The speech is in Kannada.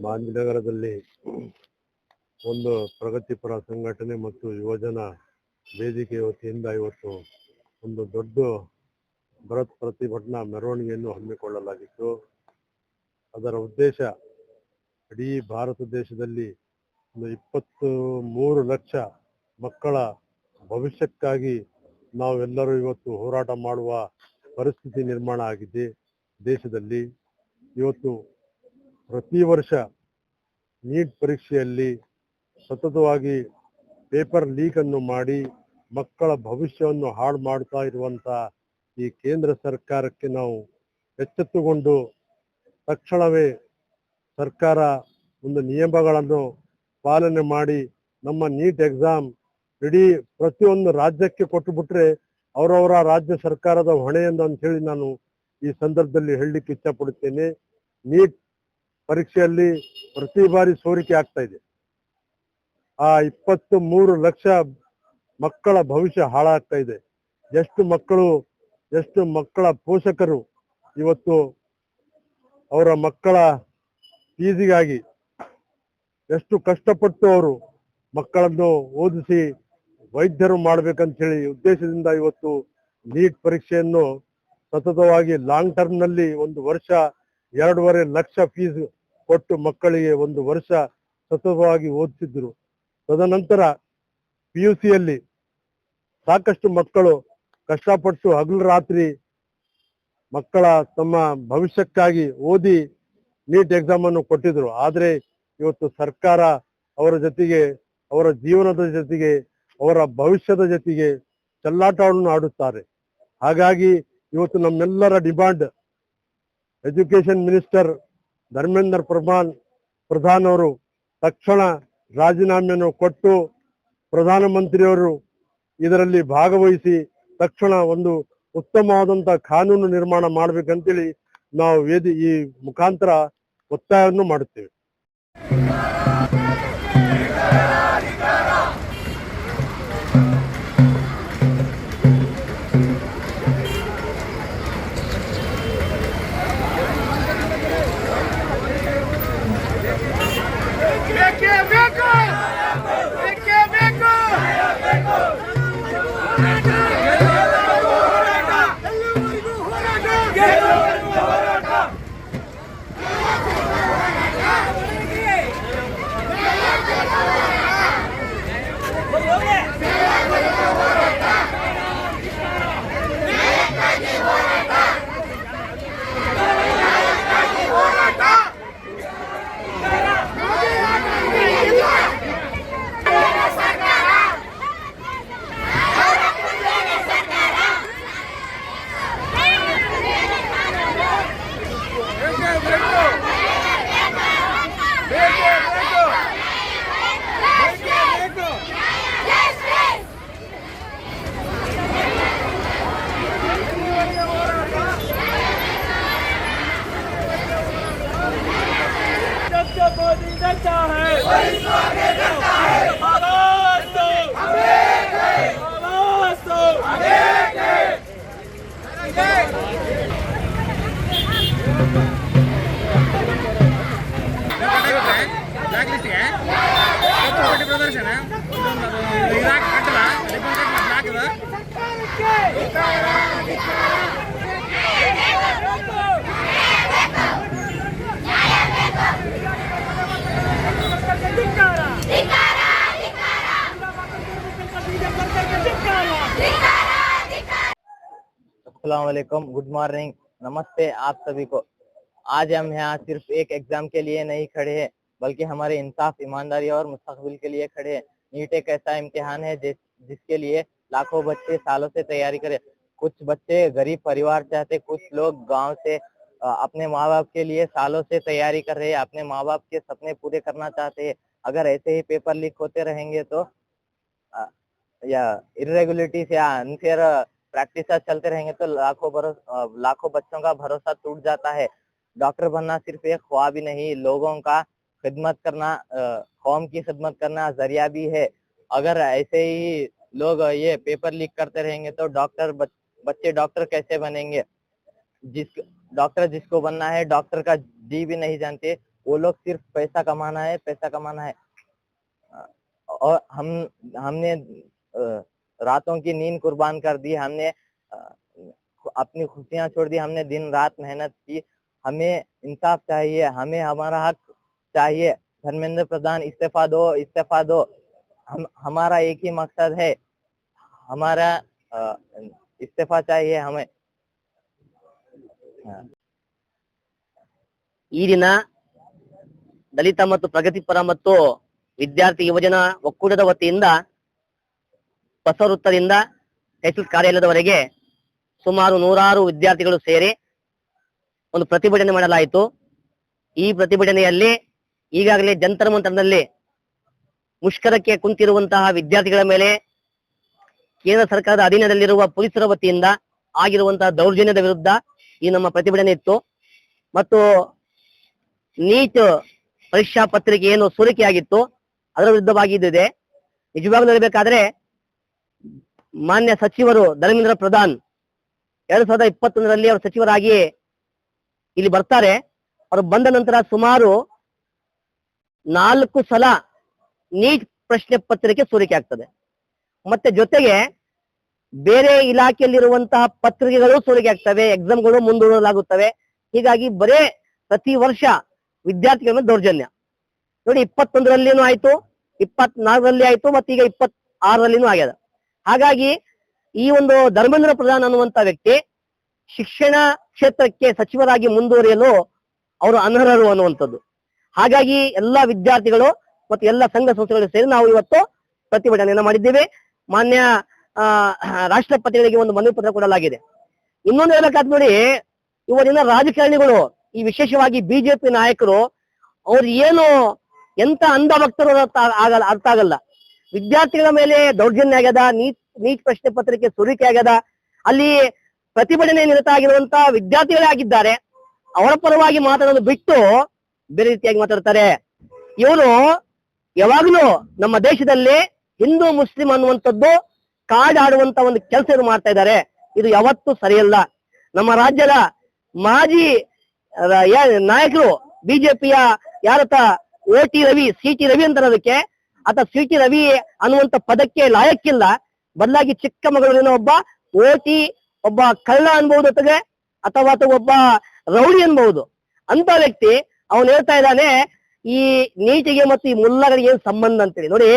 ಮಾಂಜನಗರದಲ್ಲಿ ಒಂದು ಪ್ರಗತಿಪರ ಸಂಘಟನೆ ಮತ್ತು ಯುವಜನ ವೇದಿಕೆ ವತಿಯಿಂದ ಇವತ್ತು ಒಂದು ದೊಡ್ಡ ಬೃಹತ್ ಪ್ರತಿಭಟನಾ ಮೆರವಣಿಗೆಯನ್ನು ಹಮ್ಮಿಕೊಳ್ಳಲಾಗಿತ್ತು. ಅದರ ಉದ್ದೇಶ ಇಡೀ ಭಾರತ ದೇಶದಲ್ಲಿ 23 ಲಕ್ಷ ಮಕ್ಕಳ ಭವಿಷ್ಯಕ್ಕಾಗಿ ನಾವೆಲ್ಲರೂ ಇವತ್ತು ಹೋರಾಟ ಮಾಡುವ ಪರಿಸ್ಥಿತಿ ನಿರ್ಮಾಣ ಆಗಿದೆ. ದೇಶದಲ್ಲಿ ಇವತ್ತು ಪ್ರತಿ ವರ್ಷ ನೀಟ್ ಪರೀಕ್ಷೆಯಲ್ಲಿ ಸತತವಾಗಿ ಪೇಪರ್ ಲೀಕ್ ಅನ್ನು ಮಾಡಿ ಮಕ್ಕಳ ಭವಿಷ್ಯವನ್ನು ಹಾಳು ಮಾಡ್ತಾ ಇರುವಂತ ಈ ಕೇಂದ್ರ ಸರ್ಕಾರಕ್ಕೆ ನಾವು ಎಚ್ಚೆತ್ತುಕೊಂಡು ತಕ್ಷಣವೇ ಸರ್ಕಾರ ಒಂದು ನಿಯಮಗಳನ್ನು ಪಾಲನೆ ಮಾಡಿ ನಮ್ಮ ನೀಟ್ ಎಕ್ಸಾಮ್ ಇಡೀ ಪ್ರತಿಯೊಂದು ರಾಜ್ಯಕ್ಕೆ ಕೊಟ್ಟು ಬಿಟ್ರೆ ಅವರವರ ರಾಜ್ಯ ಸರ್ಕಾರದ ಹೊಣೆಯಿಂದ ಅಂತ ಹೇಳಿ ನಾನು ಈ ಸಂದರ್ಭದಲ್ಲಿ ಹೇಳಲಿಕ್ಕೆ ಇಚ್ಛಪಡುತ್ತೇನೆ. ನೀಟ್ ಪರೀಕ್ಷೆಯಲ್ಲಿ ಪ್ರತಿ ಬಾರಿ ಸೋರಿಕೆ ಆಗ್ತಾ ಇದೆ. ಆ 23 ಲಕ್ಷ ಮಕ್ಕಳ ಭವಿಷ್ಯ ಹಾಳಾಗ್ತಾ ಇದೆ. ಎಷ್ಟು ಮಕ್ಕಳ ಪೋಷಕರು ಇವತ್ತು ಅವರ ಮಕ್ಕಳ ಫೀಸಿಗಾಗಿ ಎಷ್ಟು ಕಷ್ಟಪಟ್ಟು ಅವರು ಮಕ್ಕಳನ್ನು ಓದಿಸಿ ವೈದ್ಯರು ಮಾಡ್ಬೇಕಂತ ಹೇಳಿ ಉದ್ದೇಶದಿಂದ ಇವತ್ತು ನೀಟ್ ಪರೀಕ್ಷೆಯನ್ನು ಸತತವಾಗಿ ಲಾಂಗ್ ಟರ್ಮ್ ನಲ್ಲಿ 1 ವರ್ಷ 2.5 ಲಕ್ಷ ಫೀಸ್ ಕೊಟ್ಟು ಮಕ್ಕಳಿಗೆ 1 ವರ್ಷ ಸತತವಾಗಿ ಓದಿಸಿದ್ರು. ತದನಂತರ PUCಯಲ್ಲಿ ಸಾಕಷ್ಟು ಮಕ್ಕಳು ಕಷ್ಟಪಟ್ಟು ಹಗಲು ರಾತ್ರಿ ಮಕ್ಕಳ ತಮ್ಮ ಭವಿಷ್ಯಕ್ಕಾಗಿ ಓದಿ ನೀಟ್ ಎಕ್ಸಾಮ್ ಅನ್ನು ಕೊಟ್ಟಿದ್ರು. ಆದ್ರೆ ಇವತ್ತು ಸರ್ಕಾರ ಅವರ ಜೊತೆಗೆ, ಅವರ ಜೀವನದ ಜೊತೆಗೆ, ಅವರ ಭವಿಷ್ಯದ ಜೊತೆಗೆ ಚೆಲ್ಲಾಟವನ್ನು ಆಡುತ್ತಾರೆ. ಹಾಗಾಗಿ ಇವತ್ತು ನಮ್ಮೆಲ್ಲರ demand education minister Dharmendra Pradhan ಅವರು ತಕ್ಷಣ ರಾಜೀನಾಮೆಯನ್ನು ಕೊಟ್ಟು ಪ್ರಧಾನಮಂತ್ರಿಯವರು ಇದರಲ್ಲಿ ಭಾಗವಹಿಸಿ ತಕ್ಷಣ ಒಂದು ಉತ್ತಮವಾದಂತ ಕಾನೂನು ನಿರ್ಮಾಣ ಮಾಡ್ಬೇಕಂತೇಳಿ ನಾವು ಈ ಮುಖಾಂತರ ಒತ್ತಾಯವನ್ನು ಮಾಡುತ್ತೇವೆ. अस्सलाम वालेकुम, गुड मॉर्निंग, नमस्ते आप सभी को। आज हम यहाँ सिर्फ एक एग्जाम के लिए नहीं खड़े हैं, बल्कि हमारे इंसाफ, ईमानदारी और मुस्तकबिल के लिए खड़े हैं। नीट एक ऐसा इम्तिहान है जिसके लिए लाखों बच्चे सालों से तैयारी करें। कुछ बच्चे गरीब परिवार से आते, कुछ लोग गांव से अपने माँ बाप के लिए सालों से तैयारी कर रहे हैं, अपने माँ बाप के सपने पूरे करना चाहते हैं। अगर ऐसे ही पेपर लीक होते रहेंगे तो या इरेगुलरिटीज या अनफेयर प्रैक्टिस चलते रहेंगे तो लाखों बच्चों का भरोसा टूट जाता है। डॉक्टर बनना सिर्फ एक ख्वाब ही नहीं, लोगों का खिदमत करना, कौम की खिदमत करना जरिया भी है। अगर ऐसे ही लोग ये पेपर लीक करते रहेंगे तो बच्चे डॉक्टर कैसे बनेंगे? डॉक्टर जिसको बनना है, डॉक्टर का जी भी नहीं जानते, वो लोग सिर्फ पैसा कमाना है, पैसा कमाना है। और हमने रातों की नींद कुर्बान कर दी, हमने अपनी खुशियां छोड़ दी, हमने दिन रात मेहनत की। हमें इंसाफ चाहिए, हमें हमारा हक चाहिए। धर्मेंद्र प्रधान इस्तीफा दो, इस्तीफा दो। हमारा एक ही मकसद है, हमारा इस्तीफा चाहिए हमें। ಈ ದಿನ ದಲಿತ ಮತ್ತು ಪ್ರಗತಿಪರ ಮತ್ತು ವಿದ್ಯಾರ್ಥಿ ಯುವಜನ ಒಕ್ಕೂಟದ ವತಿಯಿಂದ ಹೊಸ ವೃತ್ತದಿಂದ ತಹಸೀಲ್ ಕಾರ್ಯಾಲಯದವರೆಗೆ ಸುಮಾರು 100 ವಿದ್ಯಾರ್ಥಿಗಳು ಸೇರಿ ಒಂದು ಪ್ರತಿಭಟನೆ ಮಾಡಲಾಯಿತು. ಈ ಪ್ರತಿಭಟನೆಯಲ್ಲಿ ಈಗಾಗಲೇ ಜಂತರ್ ಮಂತರ್ನಲ್ಲಿ ಮುಷ್ಕರಕ್ಕೆ ಕುಂತಿರುವಂತಹ ವಿದ್ಯಾರ್ಥಿಗಳ ಮೇಲೆ ಕೇಂದ್ರ ಸರ್ಕಾರದ ಅಧೀನದಲ್ಲಿರುವ ಪೊಲೀಸರ ವತಿಯಿಂದ ಆಗಿರುವಂತಹ ದೌರ್ಜನ್ಯದ ವಿರುದ್ಧ ಈ ನಮ್ಮ ಪ್ರತಿಭಟನೆ ಇತ್ತು. ಮತ್ತು ನೀಟ್ ಪರೀಕ್ಷಾ ಪತ್ರಿಕೆ ಏನು ಸೋರಿಕೆಯಾಗಿತ್ತು ಅದರ ವಿರುದ್ಧವಾಗಿ ಇದೆ. ನಿಜವಾಗ್ಲೂ ಹೇಳಬೇಕಾದ್ರೆ ಮಾನ್ಯ ಸಚಿವರು ಧರ್ಮೇಂದ್ರ ಪ್ರಧಾನ್ 2021ರಲ್ಲಿ ಅವರು ಸಚಿವರಾಗಿ ಇಲ್ಲಿ ಬರ್ತಾರೆ. ಅವರು ಬಂದ ನಂತರ ಸುಮಾರು 4 ಸಲ ನೀಟ್ ಪ್ರಶ್ನೆ ಪತ್ರಿಕೆ ಸೋರಿಕೆ ಆಗ್ತದೆ. ಮತ್ತೆ ಜೊತೆಗೆ ಬೇರೆ ಇಲಾಖೆಯಲ್ಲಿರುವಂತಹ ಪತ್ರಿಕೆಗಳು ಸೋರಿಕೆ ಆಗ್ತವೆ, ಎಕ್ಸಾಮ್ಗಳು ಮುಂದೂಡಲಾಗುತ್ತವೆ. ಹೀಗಾಗಿ ಬರೇ ಪ್ರತಿ ವರ್ಷ ವಿದ್ಯಾರ್ಥಿಗಳ ಮೇಲೆ ದೌರ್ಜನ್ಯ ನೋಡಿ. 21ರಲ್ಲಿನೂ ಆಯ್ತು, 24ರಲ್ಲಿ ಆಯ್ತು, ಮತ್ತೀಗ 26ರಲ್ಲಿನೂ ಆಗ್ಯದ. ಹಾಗಾಗಿ ಈ ಒಂದು ಧರ್ಮೇಂದ್ರ ಪ್ರಧಾನ್ ಅನ್ನುವಂತ ವ್ಯಕ್ತಿ ಶಿಕ್ಷಣ ಕ್ಷೇತ್ರಕ್ಕೆ ಸಚಿವರಾಗಿ ಮುಂದುವರಿಯಲು ಅವರು ಅನರ್ಹರು ಅನ್ನುವಂಥದ್ದು. ಹಾಗಾಗಿ ಎಲ್ಲಾ ವಿದ್ಯಾರ್ಥಿಗಳು ಮತ್ತು ಎಲ್ಲ ಸಂಘ ಸಂಸ್ಥೆಗಳು ಸೇರಿ ನಾವು ಇವತ್ತು ಪ್ರತಿಭಟನೆಯನ್ನ ಮಾಡಿದ್ದೇವೆ. ಮಾನ್ಯ ರಾಷ್ಟ್ರಪತಿಗಳಿಗೆ ಒಂದು ಮನವಿ ಪತ್ರ ಕೊಡಲಾಗಿದೆ. ಇನ್ನೊಂದು ಹೇಳಕ್ಕಾದ್ ನೋಡಿ, ಇವತ್ತಿನ ರಾಜಕಾರಣಿಗಳು, ಈ ವಿಶೇಷವಾಗಿ ಬಿಜೆಪಿ ನಾಯಕರು, ಅವ್ರು ಏನು ಎಂತ ಅಂಧ ಭಕ್ತರು ಅರ್ಥ ಆಗಲ್ಲ. ವಿದ್ಯಾರ್ಥಿಗಳ ಮೇಲೆ ದೌರ್ಜನ್ಯ ಆಗ್ಯದ, ನೀಟ್ ಪ್ರಶ್ನೆ ಪತ್ರಿಕೆ ಸೋರಿಕೆ ಆಗ್ಯದ, ಅಲ್ಲಿ ಪ್ರತಿಭಟನೆ ನಿರತ ಆಗಿರುವಂತ ವಿದ್ಯಾರ್ಥಿಗಳೇ ಆಗಿದ್ದಾರೆ. ಅವರ ಪರವಾಗಿ ಮಾತಾಡೋದು ಬಿಟ್ಟು ಬೇರೆ ರೀತಿಯಾಗಿ ಮಾತಾಡ್ತಾರೆ. ಇವರು ಯಾವಾಗ್ಲೂ ನಮ್ಮ ದೇಶದಲ್ಲಿ ಹಿಂದೂ ಮುಸ್ಲಿಂ ಅನ್ನುವಂಥದ್ದು ಕಾಡಾಡುವಂತ ಒಂದು ಕೆಲಸ ಮಾಡ್ತಾ ಇದ್ದಾರೆ. ಇದು ಯಾವತ್ತೂ ಸರಿಯಲ್ಲ. ನಮ್ಮ ರಾಜ್ಯದ ಮಾಜಿ ನಾಯಕರು ಬಿಜೆಪಿಯ ಯಾರತ OT ರವಿ, CT ರವಿ ಅಂತಾರೆ ಅದಕ್ಕೆ, ಆತ CT ರವಿ ಅನ್ನುವಂತ ಪದಕ್ಕೆ ಲಾಯಕ್ಕಿಲ್ಲ. ಬದಲಾಗಿ ಚಿಕ್ಕಮಗಳೂರಿನ ಒಬ್ಬ OT, ಒಬ್ಬ ಕಳ್ಳ ಅನ್ಬಹುದು, ಅಥವಾ ಒಬ್ಬ ರೌಡಿ ಅನ್ಬಹುದು. ಅಂತ ವ್ಯಕ್ತಿ ಅವನು ಹೇಳ್ತಾ ಇದ್ದಾನೆ ಈ ನೀಟಿಗೆ ಮತ್ತು ಈ ಮುಲ್ಲಗಳಿಗೆ ಏನ್ ಸಂಬಂಧ ಅಂತೇಳಿ. ನೋಡಿ,